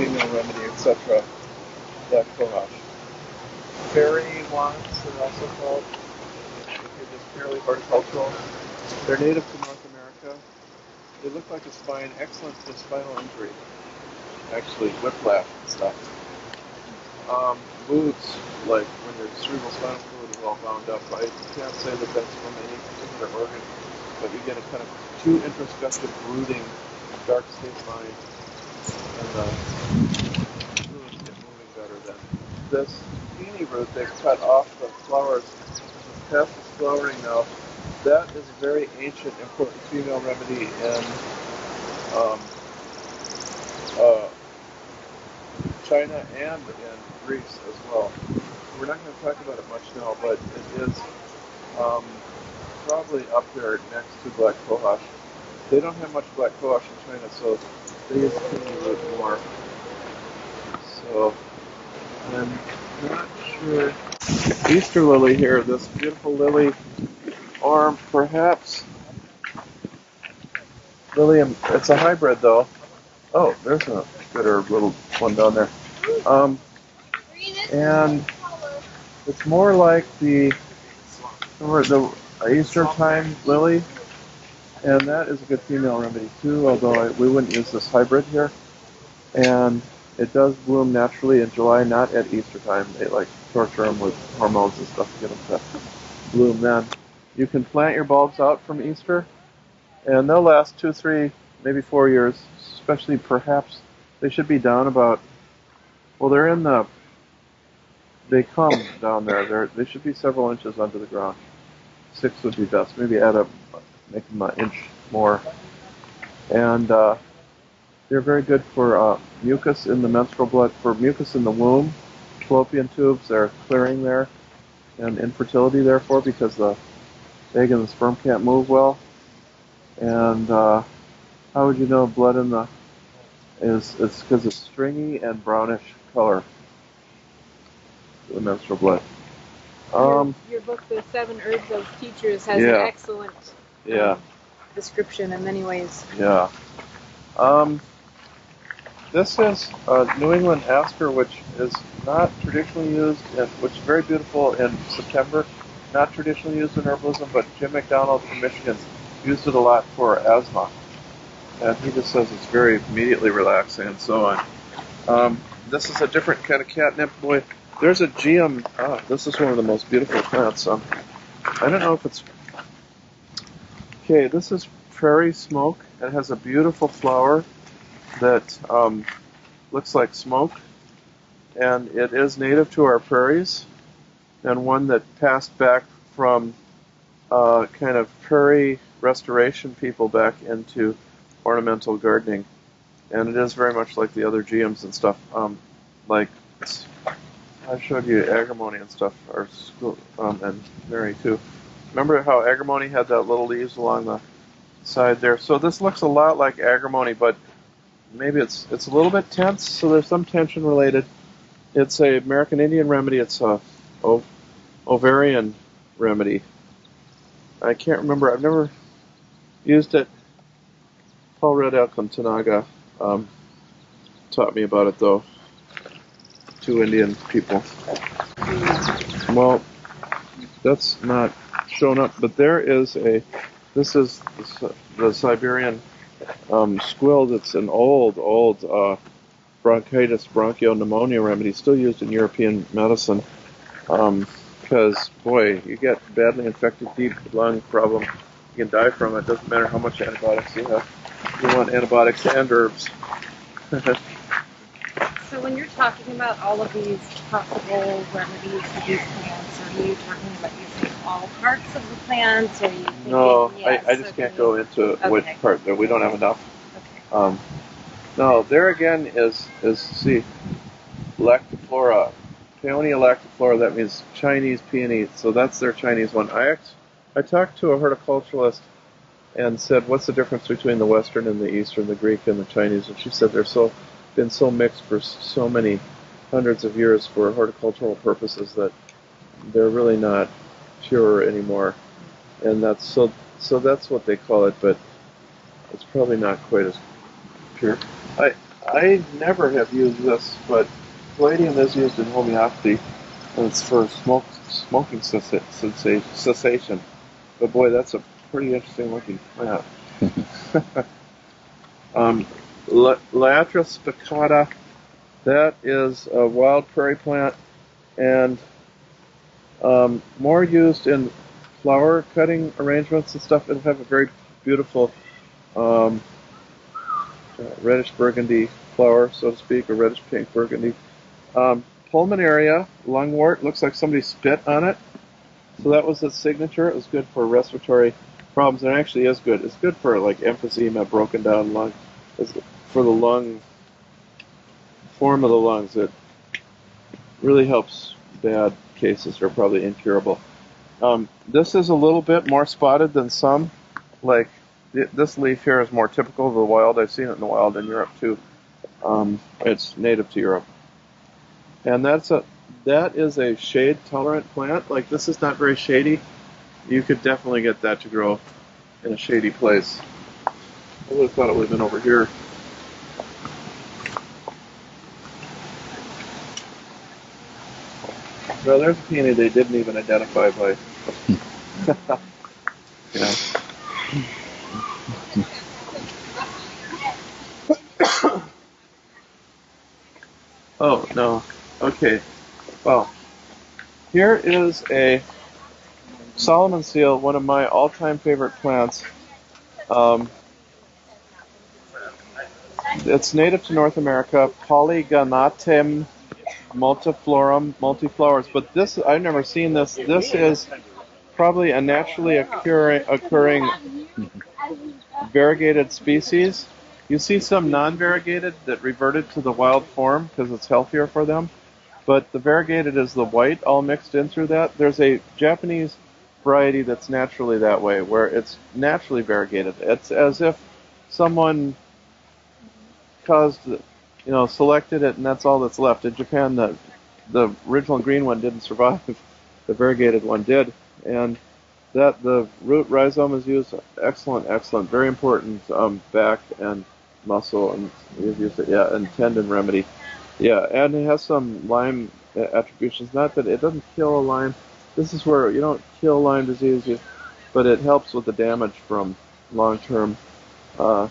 female remedy, etc. Black cohosh. Fairy wands, they're also called, if you're just purely horticultural. They're native to North America. They look like a spine, excellent for spinal injury. Actually, whiplash and stuff. Moods, like when your cerebral spinal fluid is all bound up. I can't say that that's from any particular organ, but you get a kind of too introspective, brooding, dark state of mind, and the fluids get moving better then. This peony root, they've cut off the flowers, past its flowering now. That is a very ancient, important female remedy in China and in Greece as well. We're not going to talk about it much now, but it is probably up there next to black cohosh. They don't have much black cohosh in China, so they use peony root more. So I'm not sure. Easter lily here, this beautiful lily, or perhaps Lilium. It's a hybrid though. Oh, there's a gooder little one down there. And it's more like the Easter time lily, and that is a good female remedy too, although we wouldn't use this hybrid here. And it does bloom naturally in July, not at Easter time. They like torture them with hormones and stuff to get them to bloom then. You can plant your bulbs out from Easter, and they'll last 2, 3, maybe 4 years, especially perhaps they should be down about, well, they come down there. They should be several inches under the ground. 6 would be best. Maybe make them an inch more. And they're very good for mucus in the menstrual blood, for mucus in the womb, fallopian tubes. They're clearing there, and infertility therefore, because the egg and the sperm can't move well. And how would you know blood in the it's because it's stringy and brownish color, the menstrual blood. Your book, The 7 Herbs of Teachers, has an excellent description in many ways. Yeah. This is New England aster, which is not traditionally used, which is very beautiful in September. Not traditionally used in herbalism, but Jim McDonald from Michigan used it a lot for asthma. And he just says it's very immediately relaxing and so on. This is a different kind of catnip. Boy, there's a geum. This is one of the most beautiful plants. I don't know if it's... Okay, this is prairie smoke. It has a beautiful flower that looks like smoke. And it is native to our prairies, and one that passed back from kind of prairie restoration people back into ornamental gardening. And it is very much like the other geums and stuff. Like I showed you agrimony and stuff, and Mary too. Remember how agrimony had that little leaves along the side there? So this looks a lot like agrimony, but maybe it's a little bit tense, so there's some tension related. It's a American Indian remedy. It's a ovarian remedy. I can't remember. I've never used it. Paul Red Elk and Tanaga taught me about it, though. 2 Indian people. Well, that's not shown up, but there is this is the Siberian squill. That's an old bronchitis, bronchopneumonia remedy, still used in European medicine. Because, boy, you get badly infected deep lung problem, you can die from it. Doesn't matter how much antibiotics you have. You want antibiotics and herbs. So when you're talking about all of these possible remedies for these plants, are you talking about using all parts of the plants? Or are you thinking, no, I just can't go into which part. We don't have enough. Okay. No, there again is see, lactiflora. Peonia lactiflora, that means Chinese peony. So that's their Chinese one. I talked to a horticulturalist and said, what's the difference between the Western and the Eastern, the Greek and the Chinese? And she said they're been so mixed for so many hundreds of years for horticultural purposes that they're really not pure anymore. And that's so that's what they call it, but it's probably not quite as pure. I never have used this, but palladium is used in homeopathy, and it's for smoking cessation. But boy, that's a pretty interesting looking plant. um, Laatra spicata, that is a wild prairie plant, and more used in flower cutting arrangements and stuff. It'll have a very beautiful um, reddish burgundy flower, so to speak, or reddish pink burgundy. Pulmonaria, lungwort, looks like somebody spit on it. So that was its signature. It was good for respiratory problems, and it actually is good. It's good for like emphysema, broken down lung. It's for the lung form of the lungs. It really helps bad cases. They're probably incurable. This is a little bit more spotted than some. Like this leaf here is more typical of the wild. I've seen it in the wild in Europe too. It's native to Europe, and that is a shade tolerant plant. Like this is not very shady. You could definitely get that to grow in a shady place. I would have thought it would have been over here. Well, there's a peony they didn't even identify by. Yeah. Oh, no. Okay. Well, here is a Solomon seal, one of my all-time favorite plants. It's native to North America, Polygonatum multiflorum, multiflowers. But this, I've never seen this. This is probably a naturally occurring variegated species. You see some non-variegated that reverted to the wild form because it's healthier for them. But the variegated is the white all mixed in through that. There's a Japanese variety that's naturally that way, where it's naturally variegated. It's as if someone selected it and that's all that's left. In Japan, the original green one didn't survive. The variegated one did. And that the root rhizome is used. Excellent, excellent. Very important back and muscle, and you've used it, yeah, and tendon remedy. Yeah, and it has some Lyme attributions. Not that it doesn't kill a Lyme. This is where you don't kill Lyme disease, but it helps with the damage from long-term. Yeah,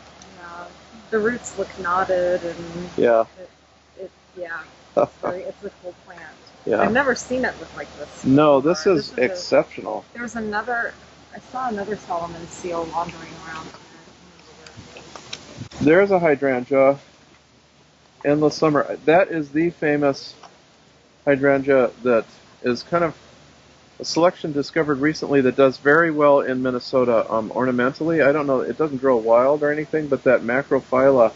the roots look knotted, and Yeah. it's a cool plant. Yeah. I've never seen it look like this. No, this is exceptional. I saw another Solomon seal wandering around. There's a hydrangea, Endless Summer. That is the famous hydrangea that is kind of a selection discovered recently that does very well in Minnesota ornamentally. I don't know, it doesn't grow wild or anything, but that macrophylla,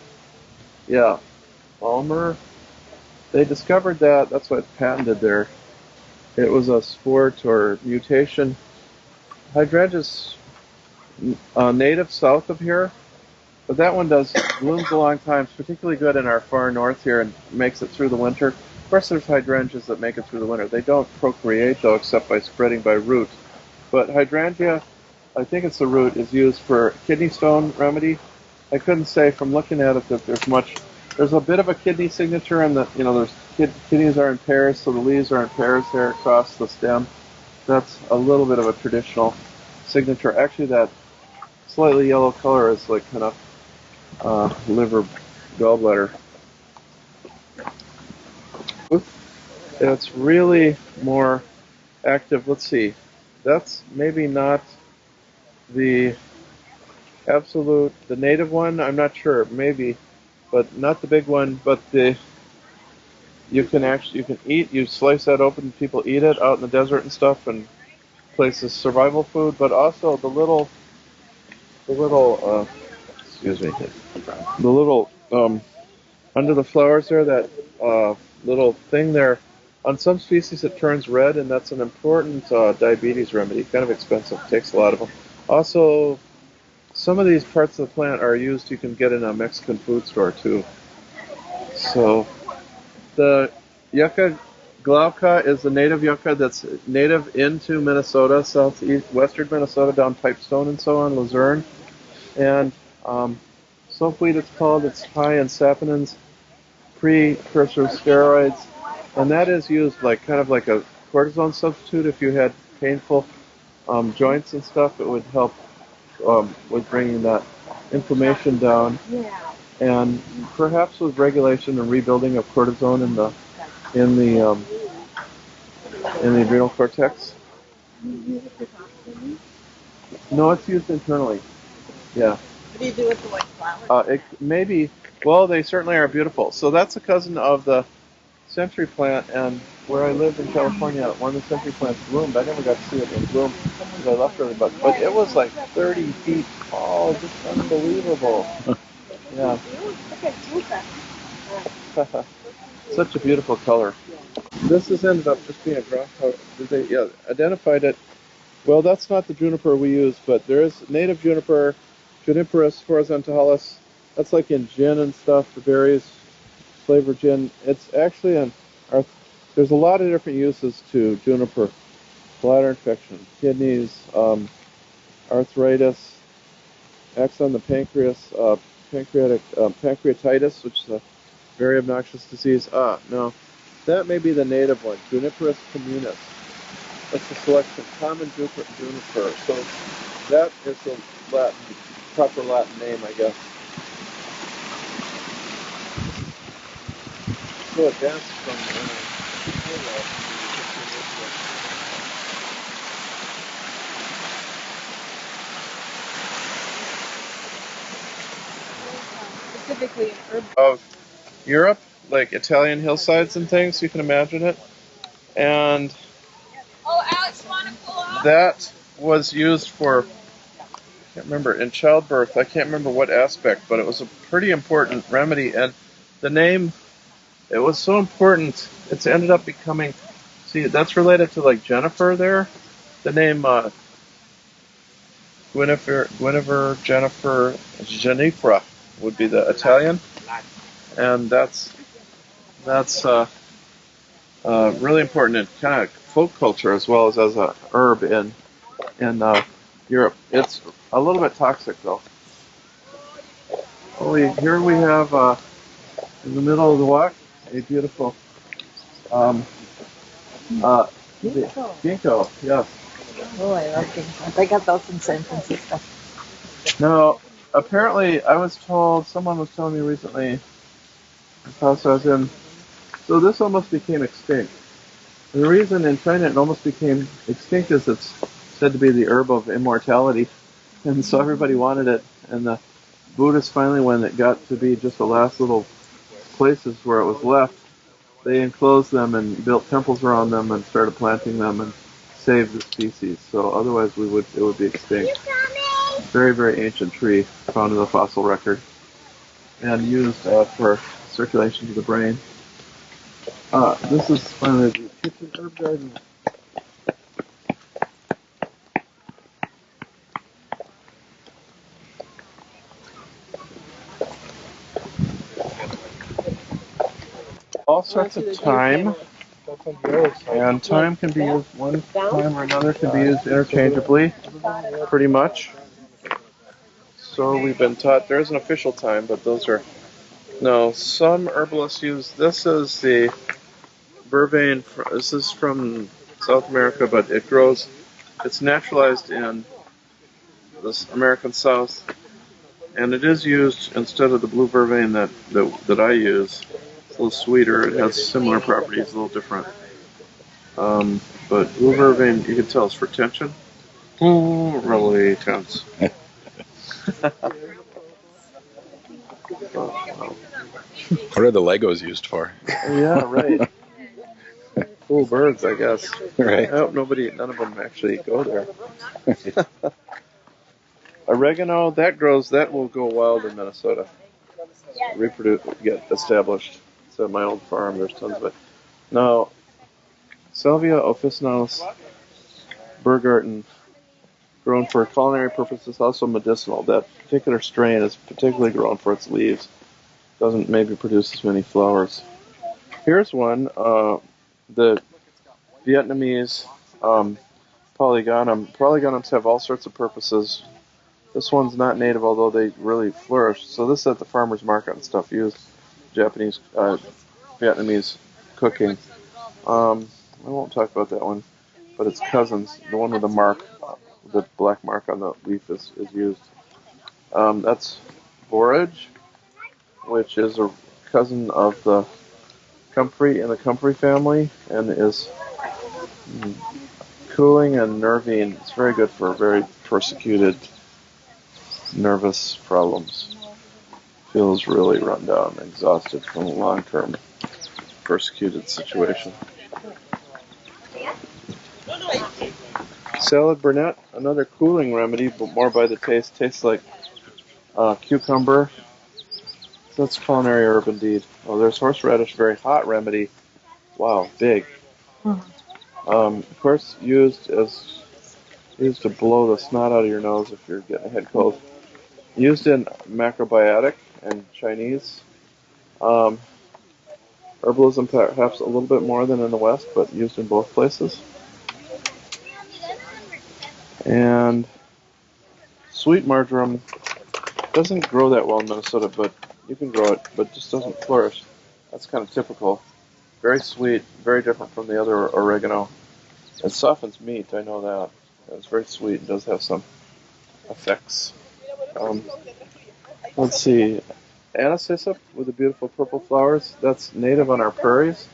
yeah, Palmer, they discovered that. That's what patented there. It was a sport or mutation. Hydrangea's native south of here, but that one blooms a long time. It's particularly good in our far north here and makes it through the winter. Of course, there's hydrangeas that make it through the winter. They don't procreate, though, except by spreading by root. But hydrangea, I think it's the root, is used for kidney stone remedy. I couldn't say from looking at it that there's much. There's a bit of a kidney signature in that, there's kidneys are in pairs, so the leaves are in pairs there across the stem. That's a little bit of a traditional signature. Actually, that slightly yellow color is like kind of liver gallbladder. It's really more active. Let's see. That's maybe not the native one. I'm not sure. Maybe, but not the big one. But you can eat. You slice that open. People eat it out in the desert and stuff, and places survival food. But also the little excuse me, the little under the flowers there, that little thing there. On some species it turns red, and that's an important diabetes remedy. Kind of expensive, takes a lot of them. Also, some of these parts of the plant are used, you can get in a Mexican food store too. So, the yucca glauca is the native yucca that's native into Minnesota, southeast, western Minnesota, down Pipestone and so on, Luzerne. And soapweed it's called, it's high in saponins. precursor of steroids, and that is used like kind of like a cortisone substitute. If you had painful joints and stuff, it would help with bringing that inflammation down, and perhaps with regulation and rebuilding of cortisone in the um, in the adrenal cortex. No, it's used internally. Yeah. What do you do with the white flowers? It maybe. Well, they certainly are beautiful. So that's a cousin of the century plant, and where I lived in California, one of the century plants bloomed. I never got to see it in bloom because I left early, but it was like 30 feet tall, just unbelievable. Yeah. Such a beautiful color. This has ended up just being a ground cover. They identified it. Well, that's not the juniper we use, but there is native juniper, Juniperus horizontalis. That's like in gin and stuff, the berries, flavored gin. It's actually there's a lot of different uses to juniper. Bladder infection, kidneys, arthritis, acts on the pancreas, pancreatitis, which is a very obnoxious disease. No, that may be the native one, Juniperus communis. That's a selection of common juniper. So that is the proper Latin name, I guess. So advanced from Specifically in herb. of Europe, like Italian hillsides and things, you can imagine it. And that was used for, I can't remember, in childbirth. I can't remember what aspect, but it was a pretty important remedy. And the name, it was so important, it's ended up becoming, see, that's related to like Jennifer there. The name Jennifer would be the Italian. And that's really important in kind of folk culture as well as a herb in Europe. It's a little bit toxic though. Here we have in the middle of the walk a beautiful ginkgo. Yes. Oh, I love ginkgo. They got those in San Francisco. Now, apparently, someone was telling me recently, the house I was in, so this almost became extinct. And the reason in China it almost became extinct is it's said to be the herb of immortality. And so everybody wanted it. And the Buddhists finally, when it got to be just the last little places where it was left, they enclosed them and built temples around them and started planting them and saved the species. So otherwise it would be extinct. Very, very ancient tree found in the fossil record and used for circulation to the brain. This is finally the kitchen herb garden. All sorts of thyme, and thyme can be used one time or another, can be used interchangeably, pretty much. So we've been taught there is an official thyme, but some herbalists use, this is the vervain, this is from South America, but it's naturalized in the American South, and it is used instead of the blue vervain that I use. It's a little sweeter, it has similar properties, a little different. But blue vervain, you can tell, is for tension. Really tense. What are the Legos used for? Yeah, right. Cool birds, I guess. Right. I hope none of them actually go there. Oregano, that will go wild in Minnesota. Reproduce, get established. It's at my old farm, there's tons of it. Now, Salvia officinalis Bergarten, grown for culinary purposes, also medicinal. That particular strain is particularly grown for its leaves. Doesn't maybe produce as many flowers. Here's one, the Vietnamese polygonum. Polygonums have all sorts of purposes. This one's not native, although they really flourish. So this is at the farmer's market and stuff used Japanese, Vietnamese cooking. I won't talk about that one, but it's cousins. The one with the mark, the black mark on the leaf is used. That's borage, which is a cousin of the comfrey in the comfrey family, and is cooling and nervine. It's very good for very persecuted nervous problems. Feels really run down, exhausted from a long-term persecuted situation. Salad Burnet, another cooling remedy, but more by the taste. Tastes like cucumber. That's culinary herb indeed. Oh, there's horseradish, very hot remedy. Wow, big. Of course, used to blow the snot out of your nose if you're getting a head cold. Used in macrobiotic and Chinese. Herbalism perhaps a little bit more than in the West, but used in both places. And sweet marjoram doesn't grow that well in Minnesota, but you can grow it, but just doesn't flourish. That's kind of typical. Very sweet, very different from the other oregano. It softens meat, I know that. It's very sweet and does have some effects. Let's see. Anise hyssop with the beautiful purple flowers. That's native on our prairies.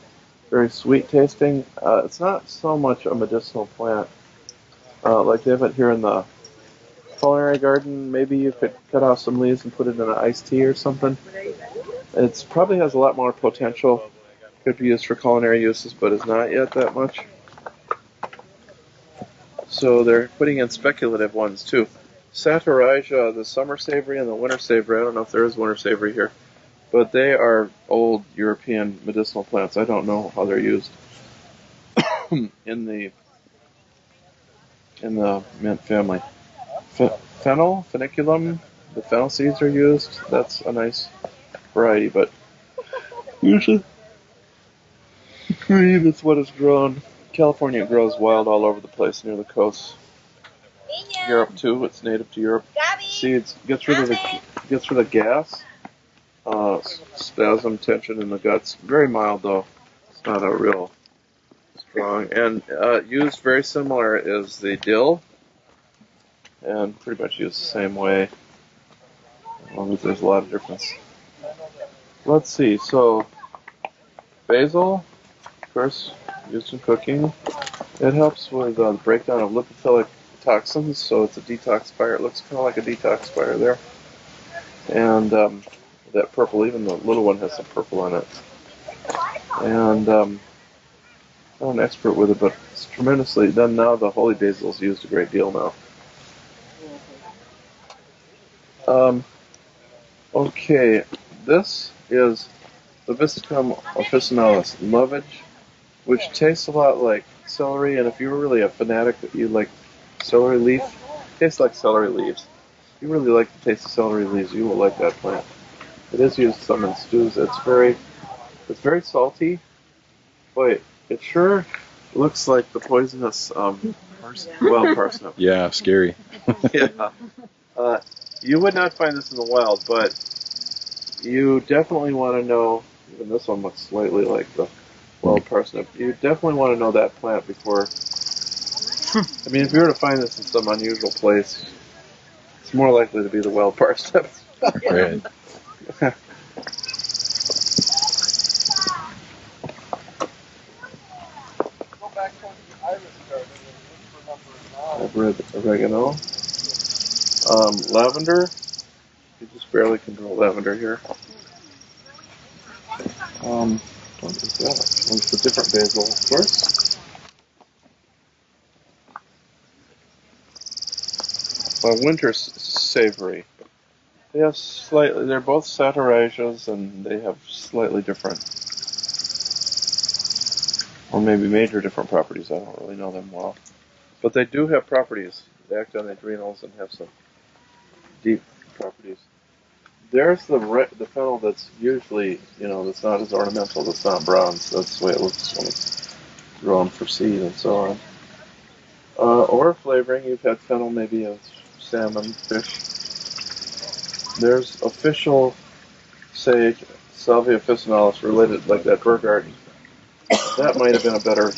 Very sweet tasting. It's not so much a medicinal plant. Like they have it here in the culinary garden. Maybe you could cut off some leaves and put it in an iced tea or something. It probably has a lot more potential. Could be used for culinary uses, but is not yet that much. So they're putting in speculative ones too. Satyraja, the summer savory and the winter savory. I don't know if there is winter savory here, but they are old European medicinal plants. I don't know how they're used in the mint family. Fennel, feniculum, the fennel seeds are used. That's a nice variety, but usually that's what is grown. California grows wild all over the place near the coast. Europe too, it's native to Europe. Seeds gets rid of the gas, spasm, tension in the guts. Very mild though. It's not a real strong. And used very similar is the dill, and pretty much used the same way. As long as there's a lot of difference. Let's see. So basil, of course, used in cooking. It helps with the breakdown of lipophilic toxins, so it's a detoxifier. It looks kind of like a detoxifier there. And that purple, even the little one has some purple in it. And I'm not an expert with it, but it's tremendously done now. The holy basil is used a great deal now. Okay, this is the Visticum officinalis, lovage, which tastes a lot like celery, and if you were really a fanatic that you like celery leaf, tastes like celery leaves. If you really like the taste of celery leaves, you will like that plant. It is used some in stews. It's very salty. Boy, it sure looks like the poisonous parsnip. Yeah, scary. Yeah. You would not find this in the wild, but you definitely want to know. Even this one looks slightly like the wild parsnip. You definitely want to know that plant before. I mean, if you were to find this in some unusual place, it's more likely to be the wild parsnip. Right. I've read oregano. Lavender. You just barely can grow lavender here. What is that? One's the different basil, of course. Winter savory. They have slightly. They're both saturations, and they have slightly different, or maybe major different properties. I don't really know them well, but they do have properties. They act on the adrenals and have some deep properties. There's the fennel that's usually, that's not as ornamental. That's not bronze. That's the way it looks when it's grown for seed and so on. Or flavoring. You've had fennel maybe as salmon, fish. There's official sage Salvia officinalis related, like that bird garden. That might have been a better.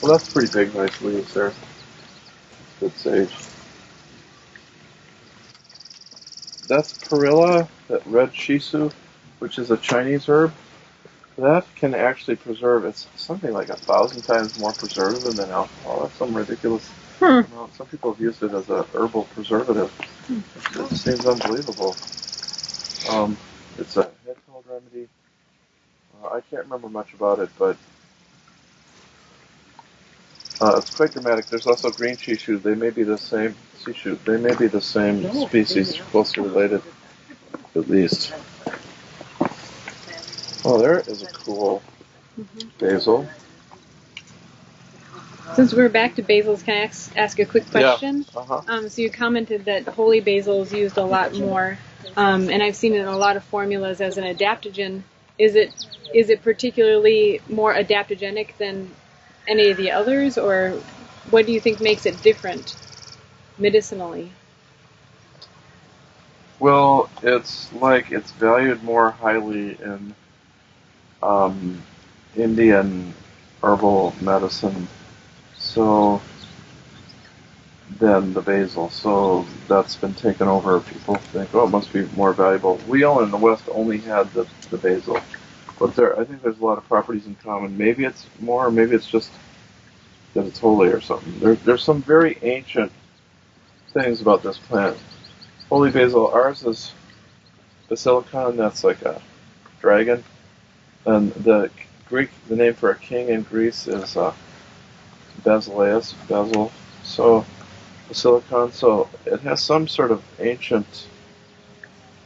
Well, that's pretty big, nice leaves there. Good sage. That's perilla, that red shiso, which is a Chinese herb. That can actually preserve. It's something like 1,000 times more preservative than alcohol. That's some ridiculous amount. Some people have used it as a herbal preservative. It seems unbelievable. It's a head cold remedy. I can't remember much about it, but it's quite dramatic. There's also green shishu. They may be the same shishu. They may be the same species, closely related, at least. Oh, there is a cool basil. Since we're back to basils, can I ask a quick question? Yeah. Uh-huh. So you commented that holy basil is used a lot more, and I've seen it in a lot of formulas as an adaptogen. Is it particularly more adaptogenic than any of the others, or what do you think makes it different medicinally? Well, it's valued more highly in Indian herbal medicine, so than the basil. So that's been taken over. People think, oh, it must be more valuable. We all in the West only had the basil, but I think there's a lot of properties in common. Maybe it's more, maybe it's just that it's holy or something. There's some very ancient things about this plant. Holy basil, ours is basilicon, that's like a dragon. And the name for a king in Greece is Basileus, Basil. So, basilicon, so it has some sort of ancient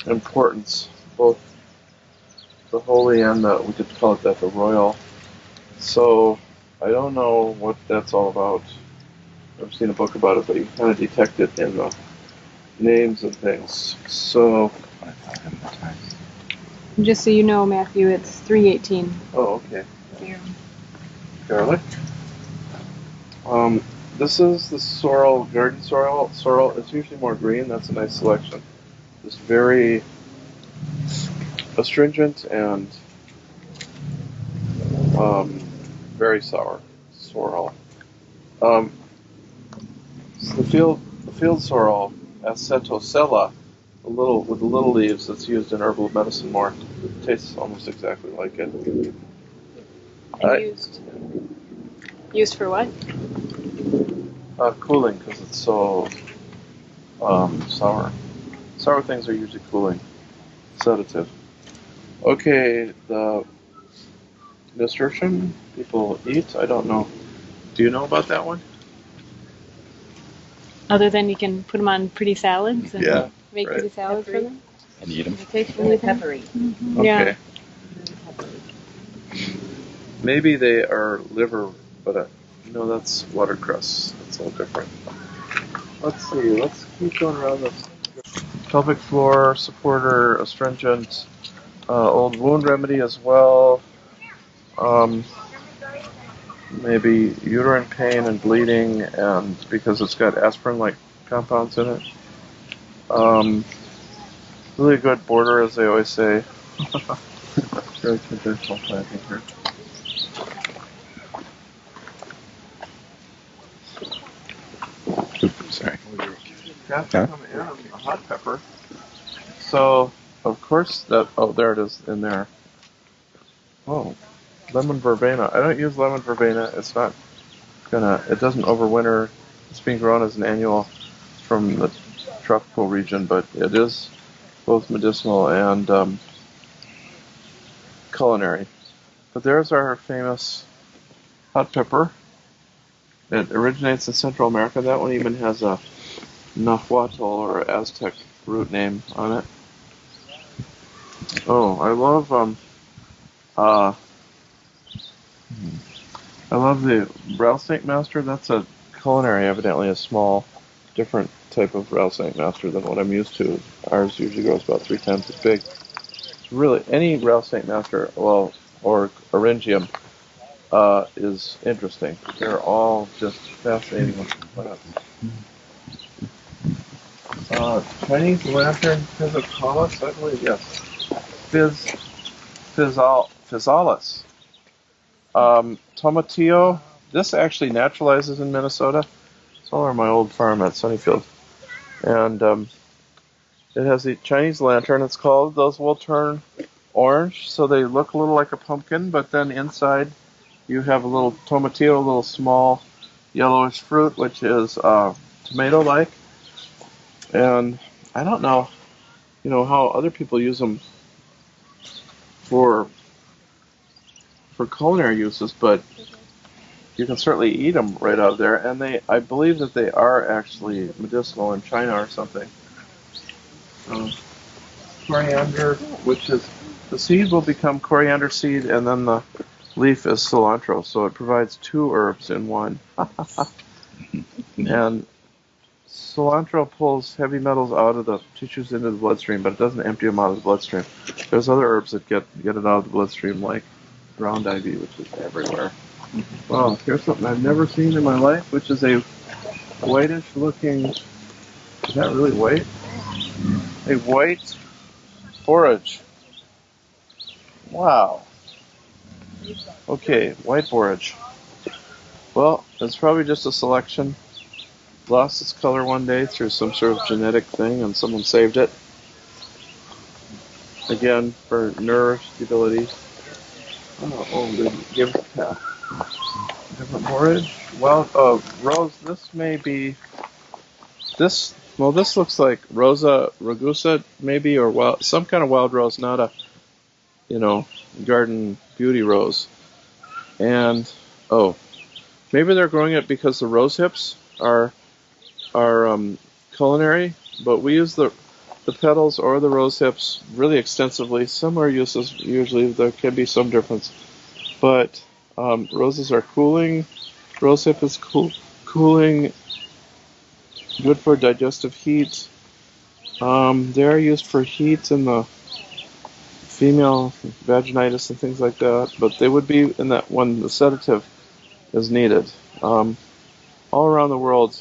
importance, both the holy and we could call it that, the royal. So, I don't know what that's all about. I've seen a book about it, but you kind of detect it in the names and things. So, Just so you know, Matthew, it's 318. oh, okay. Garlic. This is the sorrel, garden sorrel. Sorrel, it's usually more green. That's a nice selection. It's very astringent and very sour. Sorrel. The field sorrel, acetosella, with the little leaves, that's used in herbal medicine more. It tastes almost exactly like it. Used for what? Cooling, because it's so sour. Sour things are usually cooling, sedative. Okay, the nasturtium people eat. I don't know. Do you know about that one? Other than you can put them on pretty salads and Yeah, make right. pretty salads for them? And eat them. It tastes really peppery. Okay. Yeah. Maybe they are liver, but no, that's watercress. That's a little different. Let's see. Let's keep going around this. Pelvic floor supporter, astringent, old wound remedy as well. Maybe uterine pain and bleeding, and because it's got aspirin-like compounds in it. Really good border, as they always say. Very conventional planting here. Oops, sorry. Capsicum and a hot pepper. So, of course, there it is in there. Oh, lemon verbena. I don't use lemon verbena. It's not it doesn't overwinter. It's being grown as an annual from the tropical region, but it is both medicinal and culinary. But there's our famous hot pepper. It originates in Central America. That one even has a Nahuatl or Aztec root name on it. Oh, I love the rattlesnake master. That's a culinary, evidently a small, different type of rattlesnake master than what I'm used to. Ours usually grows about 3 times as big. It's really, any rattlesnake master, well, or Orangium, is interesting. They're all just fascinating looking plants. Chinese lantern physicalis, I believe, yes. physalis. Tomatillo. This actually naturalizes in Minnesota. It's all on my old farm at Sunnyfield. And it has the Chinese lantern, it's called. Those will turn orange, so they look a little like a pumpkin, but then inside you have a little tomatillo, a little small yellowish fruit, which is tomato-like. And I don't know, how other people use them for culinary uses, but you can certainly eat them right out of there. And I believe that they are actually medicinal in China or something. Coriander, which is the seed will become coriander seed, and then the leaf is cilantro, so it provides two herbs in one. And cilantro pulls heavy metals out of the tissues into the bloodstream, but it doesn't empty them out of the bloodstream. There's other herbs that get it out of the bloodstream, like ground ivy, which is everywhere. Wow, here's something I've never seen in my life, which is a whitish-looking. Is that really white? A white borage. Wow. Okay, white borage. Well, it's probably just a selection. Lost its color one day through some sort of genetic thing, and someone saved it. Again, for nerve stability. They give different borage. Well, rose. This may be this. Well, this looks like Rosa rugosa, maybe, or some kind of wild rose, not a, garden beauty rose. And maybe they're growing it because the rose hips are culinary, but we use the petals or the rose hips really extensively. Similar uses usually. There can be some difference, but roses are cooling. Rose hip is cooling. Good for digestive heat. They are used for heat in the female vaginitis and things like that, but they would be in that when the sedative is needed. All around the world,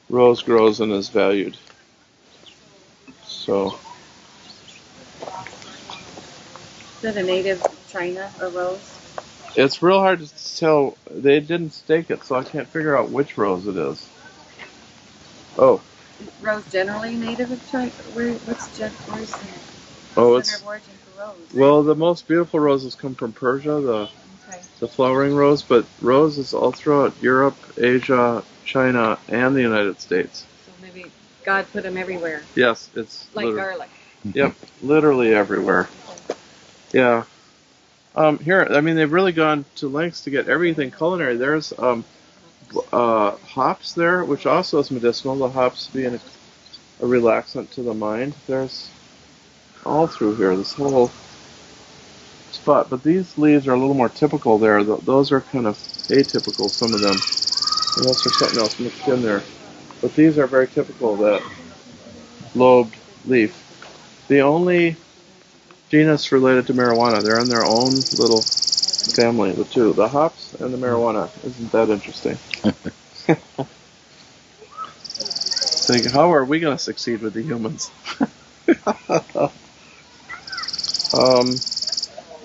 rose grows and is valued. So. Is that a native China, a rose? It's real hard to tell. They didn't stake it, so I can't figure out which rose it is. Oh. Is rose generally native of China? Where's the center of origin for rose? Well, the most beautiful roses come from Persia, the flowering rose, but rose is all throughout Europe, Asia, China, and the United States. So maybe God put them everywhere. Yes, it's like garlic. Yep, literally everywhere. Yeah. Here, they've really gone to lengths to get everything culinary. There's hops there, which also is medicinal, the hops being a relaxant to the mind. There's all through here, this whole spot. But these leaves are a little more typical there. Those are kind of atypical, some of them. Unless there's something else mixed in there. But these are very typical, that lobed leaf. The only genus related to marijuana, they're in their own little family, the two. The hops and the marijuana. Isn't that interesting? Think, how are we going to succeed with the humans?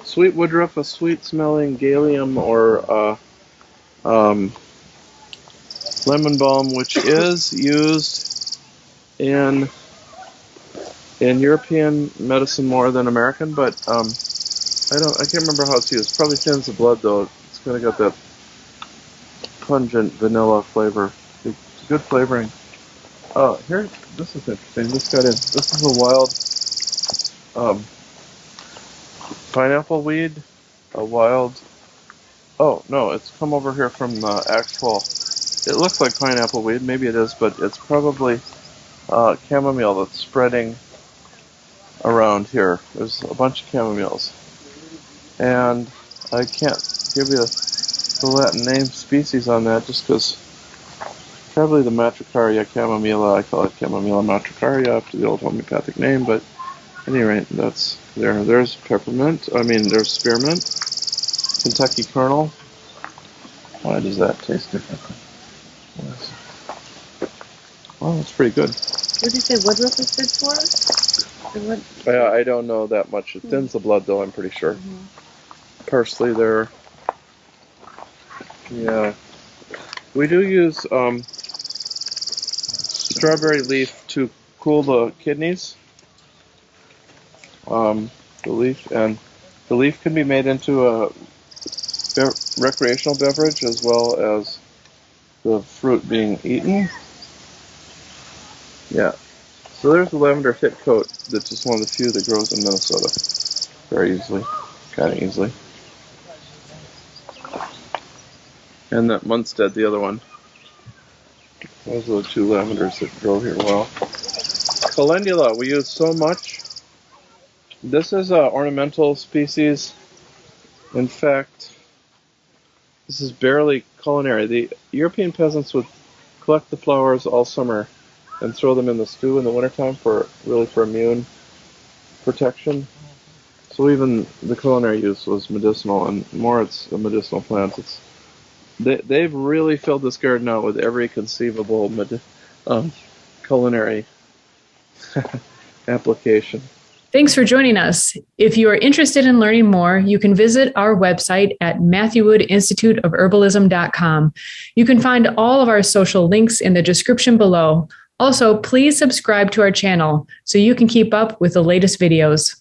Sweet woodruff, a sweet-smelling galium or lemon balm, which is used in European medicine more than American, but I can't remember how it's used. Probably thins the blood though. It's kind of got that pungent vanilla flavor. It's good flavoring. This is interesting. This got in. This is a wild pineapple weed. A wild. Oh no, it's come over here from the actual. It looks like pineapple weed. Maybe it is, but it's probably chamomile that's spreading around here. There's a bunch of chamomiles. And I can't give you the Latin name species on that just because probably the Matricaria chamomilla, I call it Chamomilla matricaria after the old homeopathic name, but at any rate, that's there. There's peppermint, there's spearmint, Kentucky kernel. Why does that taste different? Well, it's pretty good. What did you say woodruff is good for? Yeah, I don't know that much. It thins the blood, though, I'm pretty sure. Parsley there. Yeah. We do use strawberry leaf to cool the kidneys. The leaf can be made into a recreational beverage as well as the fruit being eaten. Yeah. So there's the lavender fit coat. That's just one of the few that grows in Minnesota very easily, kind of easily. And that Munstead, the other one. Those are the two lavenders that grow here well. Calendula, we use so much. This is an ornamental species. In fact, this is barely culinary. The European peasants would collect the flowers all summer and throw them in the stew in the wintertime for immune protection. So even the culinary use was medicinal, and more it's a medicinal plant. They've really filled this garden out with every conceivable culinary application. Thanks for joining us. If you are interested in learning more, you can visit our website at matthewwoodinstituteofherbalism.com. You can find all of our social links in the description below. Also, please subscribe to our channel so you can keep up with the latest videos.